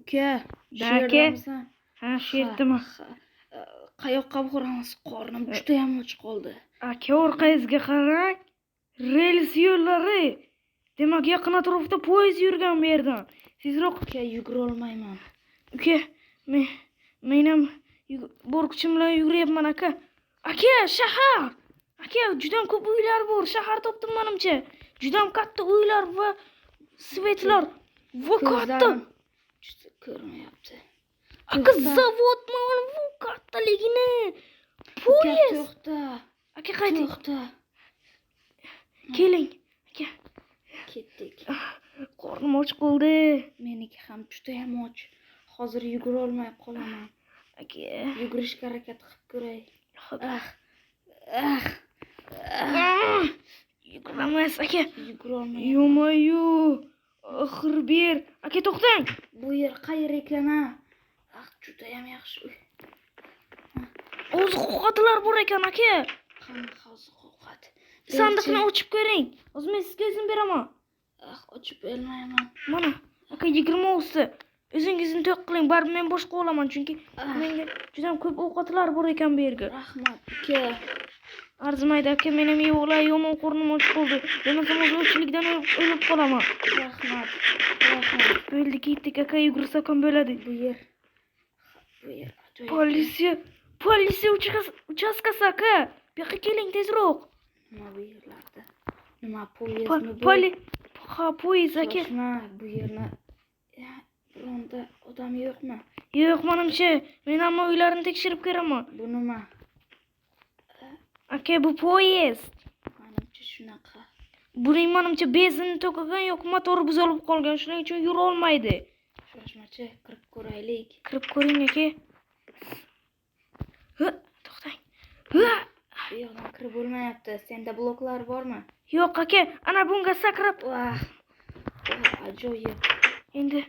uka, Da, shu aka. yerdamisan? Ha, shu yerdami? Qayoqqa boramiz? Qornim juda ham och qoldi. Aka, orqangizga qarang. Rels yo'llari. Demak, yaqin atrofda poyezd yurgan bu yerdan. Tezroq. Uka, yugura olmayman. Uka, men ham bor kuchim bilan yuryapman aka. Aka, shahar. Aka, juda ham ko'p uylar bor. Shahar topdim menimcha. Juda ham katta uylar va svetlar. Va katta. Juda ko'rmayapti. Aka, zavodmi bu kattaligini? Poyezd. To'xta. Aka, qayting. To'xta. Keling. Aka, ketdik. qornim och qoldi. Meniki ham juda ham och. Hozir yugura olmay qolaman. Aka, Yugurishga harakat qilib ko'ray. Yuguramas aka. Yugura olmayman. Yo'mayu. Axir ber. Aka, to'xtang. Bu yer qayer ekan-a? Juda ham yaxshi uy. Oziq-ovqatlar bor ekan aka. Qanaqa oziq-ovqat? Sandiqni ochib ko'ring. Hozir men sizga izn beraman. Ochib bermayman. Mana, aka 20 ta. O'zingizni to'q qiling, baribir men boshqa olaman, chunki menga juda ham ko'p ovqatlar bor ekan bu yerga. Rahmat uka. Arzimaydi aka, men ham yo'qlar, yomon qornim och qoldi. Demasam ochlikdan o'lib qolaman. Rahmat. Bo'ldi, ketdik aka, yugursak ham bo'ladi. Bu yer. Politsiya uchastkasi aka. Bu yoqqa keling tezroq. Nima bu yerlarda? Nima poyezdmi bu? Poyezd aka. Bu yerni bironta odam yo'qmi? Yo'q, menimcha. Men hamma uylarni tekshirib ko'raman. Bu nima? Aka, bu poyezd. Menimcha shunaqa. Buning menimcha benzini to'kilgan yoki motori buzilib qolgan, shuning uchun yura olmaydi. Shoshmachi, kirib ko'raylik. Kirib ko'ring aka. To'xtang. Bu yoqdan kirib bo'lmayapti. Senda bloklar bormi? Yo'q aka, ana bunga sakrab. Ajoyib. Endi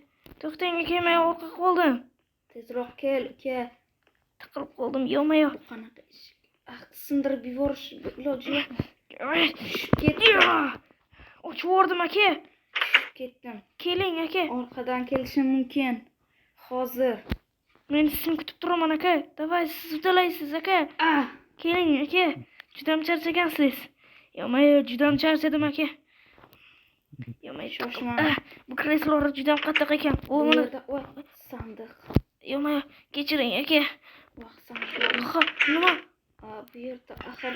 to'xtang aka, men orqa qoldim. Tezroq kel, uka. Tiqilib qoldim, yo'q-yo'q. Bu qanaqa ish? Sindirib yuborish iloji yo'qmi? Ketdim. Ochib yubordim aka. Ketdim. Keling aka. Orqadan kelishim mumkin. Hozir. Men sizni kutib turaman aka. Davay, siz udalaysiz aka. Keling aka. Juda ham charchagansiz. Yo'q, juda ham charchadim aka. Yo'q, shoshma. Bu kreslolar juda ham qattiq ekan. Bu yerda sandiq. Yo'q, kechiring aka. Sandiq. Nima? Bu yerda axir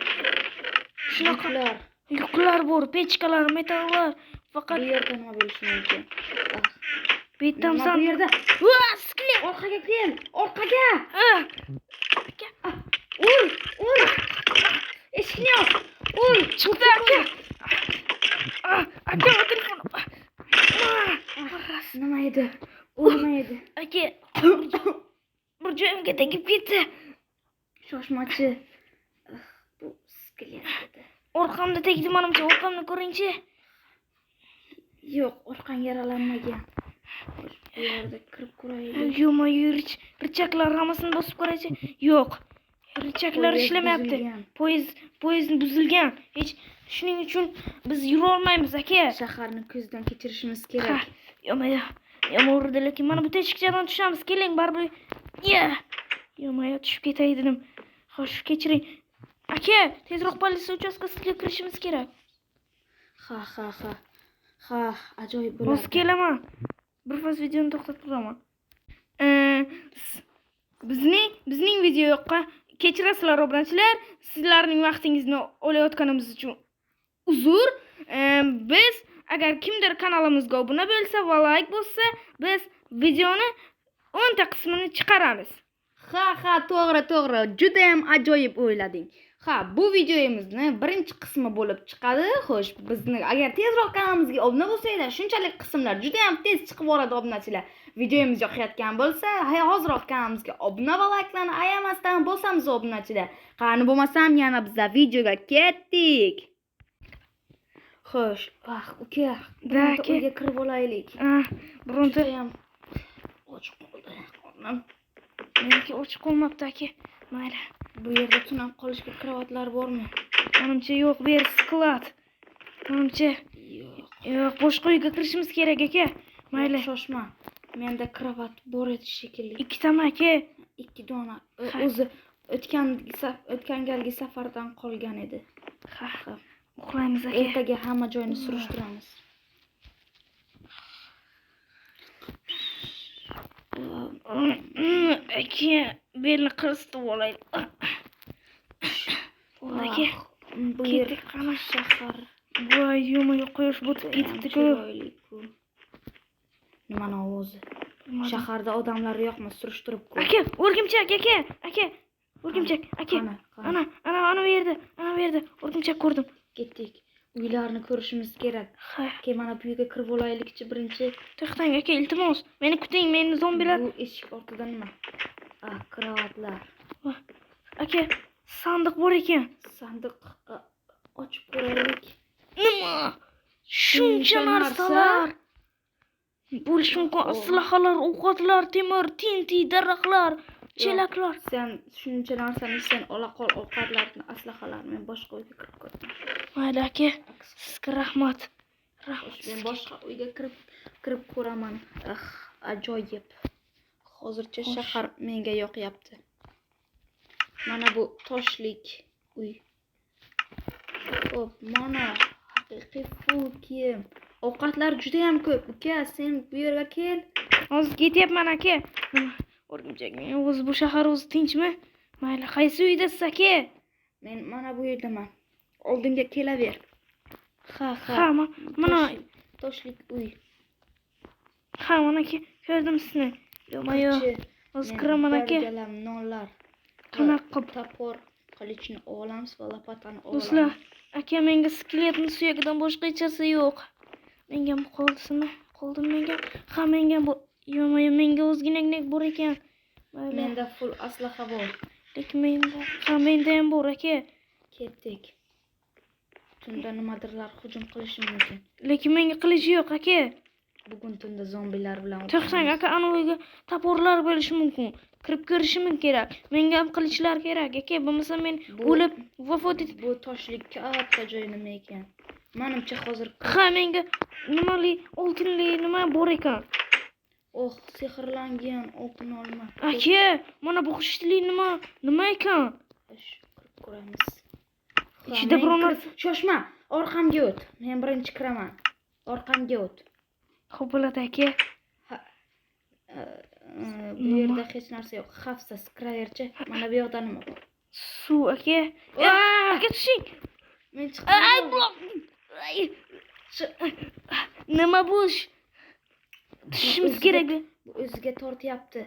shunaqa yuklar bor, pechkalar, metallar. Faqat bu yerda nima bo'lishi mumkin? Bu yerda. Skelet. Orqaga kel. Orqaga. Ur. Eshikni yop. Ur. Chiqdi aka. Aka, telefon. Nima edi? U nima edi? Aka, bir joyimga tegib ketdi. Shoshmachi. Bu skelet edi. Orqamda tegdi, menimcha. Orqamni ko'ring-chi. Yo'q, orqang yaralanmagan. Bu yerda kirib ko'raylik. Yo'q, richaklar hammasini bosib ko'raychi. Yo'q. Richaklar ishlamayapti. Poyezd buzilgan. Hech shuning uchun biz yura olmaymiz aka. Shaharni ko'zdan kechirishimiz kerak. Yo'q, urdi, lekin mana bu teshikchadan tushamiz. Keling, baribir. Yo'q, tushib ketay dedim. Xo'sh, kechiring. Aka, tezroq politsiya uchastkasiga kirishimiz kerak. Ha, ajoyib bo'ladi. Hozir kelaman. Bir faz videoni to'xtatib turaman. Bizning video yoqqa kechirasizlar obunachilar. Sizlarning vaqtingizni olayotganimiz uchun uzr. Biz agar kimdir kanalimizga obuna bo'lsa va like bo'lsa, biz videoni 10 ta qismini chiqaramiz. Ha, to'g'ri. Juda ham ajoyib o'ylading. Bu videomizni birinchi qismi bo'lib chiqadi. Xo'sh, bizni agar tezroq kanalimizga obuna bo'lsanglar, shunchalik qismlar juda ham tez chiqib boradi obunachilar. Videomiz yoqayotgan bo'lsa, hoziroq kanalimizga obuna va like'larni ayamasdan bosamiz obunachilar. Qani bo'lmasam, yana biz videoga ketdik. Xo'sh, uka, uyga kirib olaylik. Bironta ham och qoldi. Meniki och qolmabdi aka. Mayli. Bu yerda tunab qolishga kravatlar bormi? Menimcha yo'q, bu yer sklad. Menimcha yo'q, boshqa uyga kirishimiz kerak aka. Mayli. Shoshma. Menda kravat bor edi shekilli. Ikkitami aka? 2 dona. Ha. O'zi o'tgan galgi safardan qolgan edi. Ha. Uxlaymiz aka. Ertaga hamma joyini surishtiramiz. Aka, belni qirstib olay. Aka, Bu yer qana shahar. voy, yo'q, quyosh botib ketibdi-ku. Nimani ovozi? Shaharda odamlar yo'qmi? Surishtirib-ku. Aka, o'rgimchak aka. Aka, o'rgimchak aka. Qani? Ana bu yerda o'rgimchak ko'rdim. Ketdik. Uylarni ko'rishimiz kerak. Ha. Ke mana bu yerga kirib olaylikchi birinchi. To'xtang aka, iltimos. Meni kuting, meni zombilar. Bu eshik ortida nima? Kravatlar. Aka, sandiq bor ekan. Sandiq ochib ko'raylik. Nima? Shuncha narsalar. Bo'lishi mumkin. Aslahalar, ovqatlar, temir, tinti, daraxtlar, chelaklar. Sen shuncha narsani sen ola qol, ovqatlarni, aslahalarni. Men boshqa uyga kirib ko'raman. Mayli aka, sizga rahmat. Men boshqa uyga kirib ko'raman. Ajoyib. Hozircha shahar menga yoqyapti. Mana bu toshlik uy. Xo'p, mana haqiqiy full kiyim. Ovqatlar juda ham ko'p. Uka, sen bu yerga kel. Hozir ketyapman aka. O'rgimchakning o'zi bu shahar o'zi tinchmi? Mayli, qaysi uydasiz aka? Men mana bu yerdaman. Oldimga kelaver. Ha, mana toshlik uy. Ha, mana aka, ko'rdim sizni. Yo'q, hozir kiraman aka. Galam nonlar. Qanaqa topor, qilichni olamiz va lopatani olamiz. Do'stlar, aka menga skeletning suyagidan boshqa hechasi yo'q. Menga qoldisimi? Qoldim menga. Ha, menga bu yo'q, menga o'zginagnek bor ekan. Mayli. Menda full aslaha bor. Lekin menda ham bor aka. Ketdik. Tunda nimadirlar hujum qilishi mumkin. Lekin menga qilichi yo'q aka. Bugun tunda zombilar bilan To'xtang aka, ana uyga toporlar bo'lishi mumkin. Kirib ko'rishim kerak. Menga ham qilichlar kerak aka. Bo'lmasa men o'lib vafot etib. Bu toshlik katta joy nima ekan? Menimcha hozir Ha, menga nimali, oltinli nima bor ekan. Sehrlangan oltin olma. Aka, mana bu xushtli nima ekan? Kirib ko'ramiz. Ichida birovlar shoshma, orqamga o't. Men birinchi kiraman. Orqamga o't. Xo'p bo'ladi aka. Bu yerda hech narsa yo'q. Xavfsiz kiraverchi. Mana bu yoqda nima bor? Suv aka. Aka tushing. Men chiqaman. Nima bu? Tushimiz kerak. Bu o'ziga tortyapti.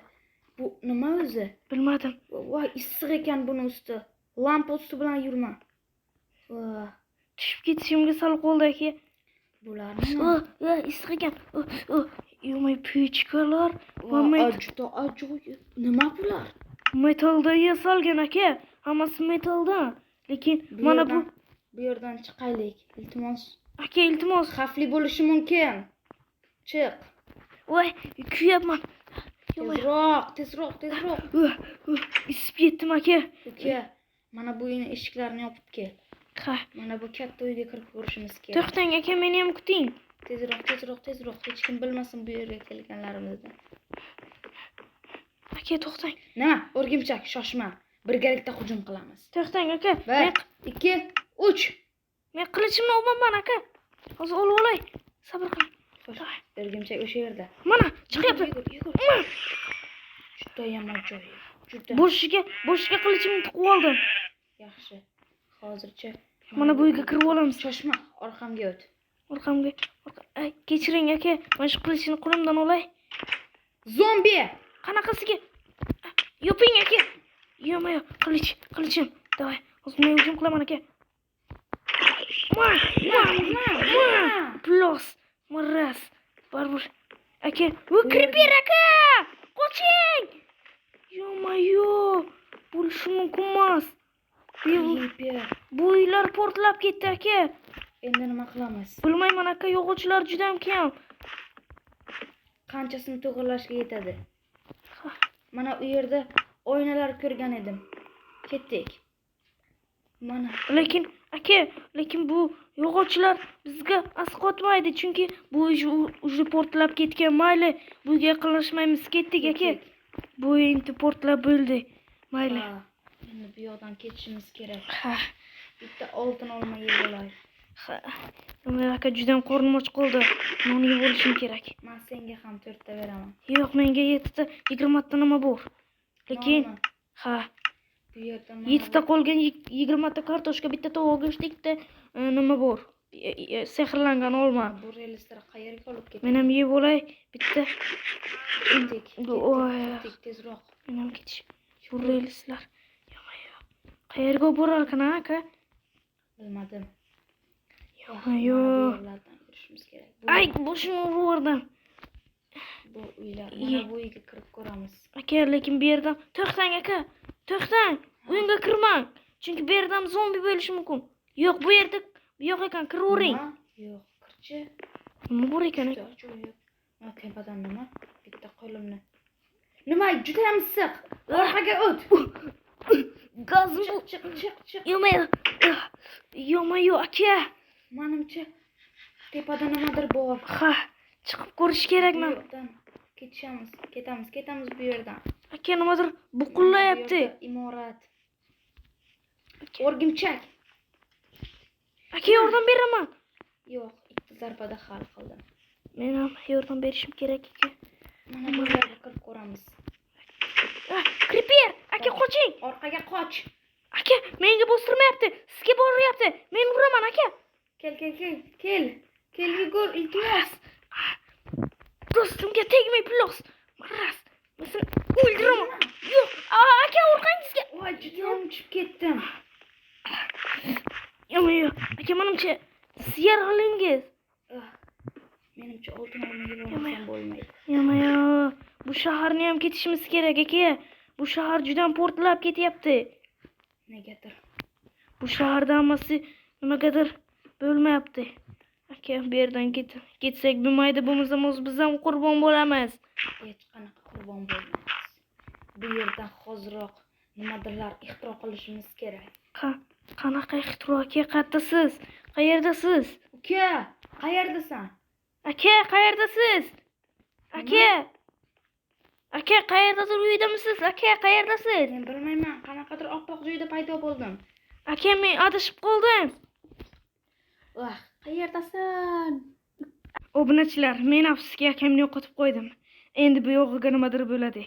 Bu nima o'zi? Bilmadim. Voy, issiq ekan buni usti. Lampa usti bilan yurma. Tushib ketishimga sal qoldi aka. Bularni issiq ekan. Yo'q, pechkalar. Juda ajoyib. Nima bular? Metalda yasalgan aka. Hammasi metaldan. Lekin mana bu yerdan chiqaylik. Iltimos. Aka, iltimos. Xavfli bo'lishi mumkin. Chiq. Voy, kuyapman. Tezroq. Isib ketdim aka. Uka, mana bu uyning eshiklarini yopib kel. Ha. Mana bu katta uyga kirib ko'rishimiz kerak. To'xtang aka, meni ham kuting. Tezroq. Hech kim bilmasin bu yerga kelganlarimizni. Aka, to'xtang. Nima? O'rgimchak, shoshma. Birgalikda hujum qilamiz. To'xtang aka. 1, 2, 3. Men qilichimni olmayman aka. Hozir olib olay. Sabr qiling. O'rgimchak o'sha yerda. Mana, chiqyapti. Juda ham ajoyib. Boshiga qilichimni tiqib oldim. Yaxshi. Hozircha mana bu uyga kirib olamiz. Shoshma, orqamga o't. Orqamga. Kechiring aka. Mana shu qilichni qo'limdan olay. Zombi! Qanaqasiga? Yoping aka. Yo'q, qilichim. Davay, hozir men hujum qilaman aka. Plus, maras. Baribir. Aka, creeper aka! Qoching! Yo'q, bo'lishi mumkin emas. Bu uylar portlab ketdi aka. Endi nima qilamiz? Bilmayman aka, yo'g'ochlar juda ham kam. Qanchasini to'g'irlashga yetadi? Mana u yerda oynalar ko'rgan edim. Ketdik. Mana. Lekin aka, lekin bu yog'ochlar bizga asqotmaydi, chunki bu уже portlab ketgan. Mayli, bunga yaqinlashmaymiz. Ketdik aka. Bu endi portlab bo'ldi. Mayli. Ha, endi bu yoqdan ketishimiz kerak. Ha. Bitta oltin olma yeb olaylik. Ha. Nima aka, juda qornim och qoldi. Non yeb olishim kerak. Men senga ham 4 ta beraman. Yo'q, menga 7 ta, 20 ta nima bor. Lekin Nonmi? ha, Bu yerda 7 ta qolgan 20 ta kartoshka, bitta tovuq go'shti, ikkita nima bor? Sehrlangan olma. bu relislar qayerga olib ketdi? Men ham yeb olay. Bitta Ketdik. Oy. Ketdik tezroq. men ham ketish. Shu reyslar. Yo'q. Qayerga borarkan aka? Bilmadim. Yo'q. Bu yerlardan yurishimiz kerak. Ay, boshim og'riyordan. Bu uylar. Mana bu uyga kirib ko'ramiz. Aka, lekin bu yerdan to'xtang aka. To'xtang. Uyga kirmang. Chunki bu yerdan zombi bo'lishi mumkin. Yo'q, bu yerda yo'q ekan, kiravering. Yo'q, kirchi. Nima bor ekan? Mana tepadan nima? Bitta qo'limni. Nima? Juda ham issiq. Orqaga o't. Gazim bu. Chiq. Yo'q, aka. Menimcha tepada nimadir bor. Ha, chiqib ko'rish kerakmi? Bu yerdan ketamiz bu yerdan. Aka, nimadir buqullayapti. Imorat. O'rgimchak. Aka, yordam beraman. Yo'q, ikkita zarbada hal qildim. Men ham yordam berishim kerak aka. Mana bu yerga kirib ko'ramiz. Creeper, aka qoching. Orqaga qoch. Aka, menga bostirmayapti. Sizga boryapti. Men uraman aka. Kel, yugur, iltimos. Do'stimga tegmay plos. Maras. Men seni o'ldiraman. Yo'q, aka, orqangizga. Voy, juda ham tushib ketdim. Yo'q. Aka, menimcha siz yaralingiz. Menimcha oltin olmaga bormasam bo'lmaydi. Yo'q. Bu shaharni ham ketishimiz kerak aka. Bu shahar juda ham portlab ketyapti. Negadir. Bu shaharda hammasi nimagadir bo'lmayapti. Aka, bu yerdan ketsak bo'lmaydi, bo'lmasa biz ham qurbon bo'lamiz. Hech qanaqa qurbon bo'lmaymiz. Bu yerdan hoziroq nimadirlar ixtiro qilishimiz kerak. Qanaqa ixtiro aka? Qayerdasiz? Qayerdasiz? Uka, qayerdasan? Aka, qayerdasiz? Aka. Aka, qayerdasiz? Uydamisiz? Aka, qayerdasiz? Men bilmayman, qanaqadir oppoq joyda paydo bo'ldim. Aka, men adashib qoldim. Qayerdasan? Obunachilar, men afsuski akamni yo'qotib qo'ydim. Endi bu yog'iga nimadir bo'ladi.